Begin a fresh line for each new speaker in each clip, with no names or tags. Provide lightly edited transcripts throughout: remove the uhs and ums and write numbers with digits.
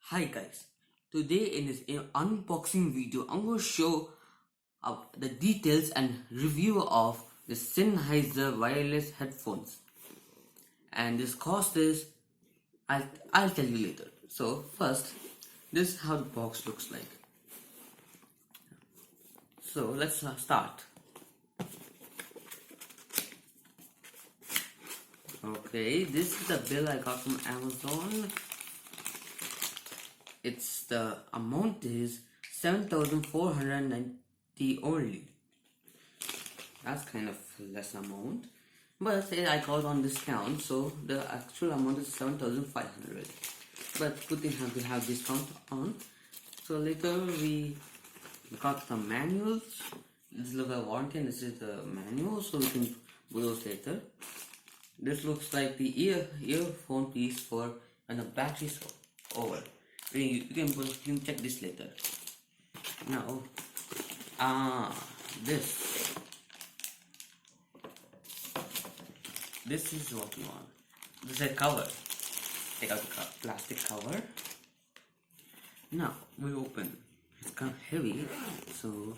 Hi guys, today in this unboxing video I'm going to show the details and review of the Sennheiser wireless headphones, and this cost is I'll tell you later. So first, this is how the box looks like. So let's start. Okay, this is the bill I got from Amazon. The amount is 7,490 only. That's kind of less amount, but I got on discount, so the actual amount is 7,500. But good thing we have discount on. So later we got the manuals. This looks like warranty, and this is the manual, so we can do those later. This looks like the earphone piece for when the battery's over. You can check this later. Now, this is what you want. This is a cover. Take out the plastic cover. Now we open. It's kind of heavy, so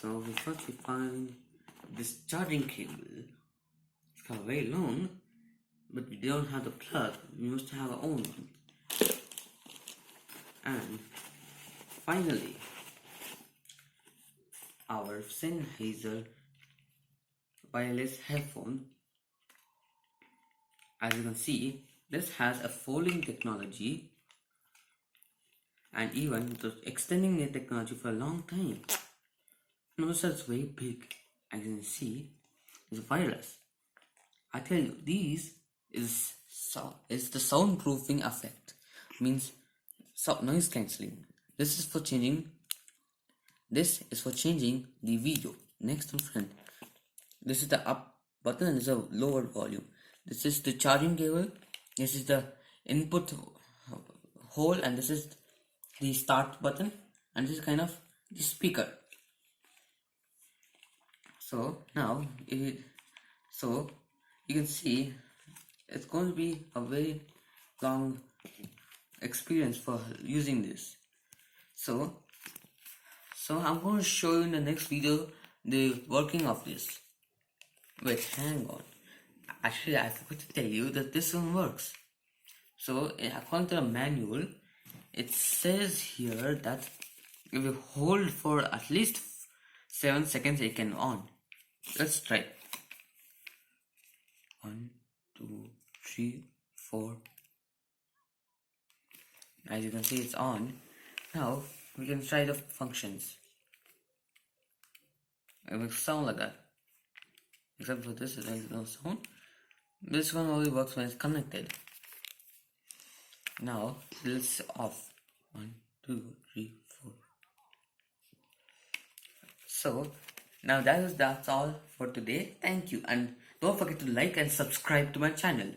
we first find this charging cable. It's kind of very long, but we don't have the plug. We must have our own one. And finally, our Sennheiser wireless headphone. As you can see, this has a folding technology, and even extending the technology for a long time. Notice it's very big. As you can see, it's wireless. I tell you, these is the soundproofing effect. Means noise cancelling. This is for changing the video. Next one, friend. This is the up button and this is a lower volume. This is the charging cable. This is the input hole, and this is the start button, and this is kind of the speaker. So now you can see it's going to be a very long experience for using this. So I'm going to show you in the next video the working of this. Wait, hang on. Actually, I forgot to tell you that this one works. So according to the manual, it says here that if you hold for at least 7 seconds, it can on. Let's try. 1, 2, 3, 4. As you can see, it's on. Now we can try the functions. It will sound like that, except for this, there is no sound. This one only works when it's connected. Now it's off. 1, 2, 3, 4. So now that's all for today. Thank you, and don't forget to like and subscribe to my channel.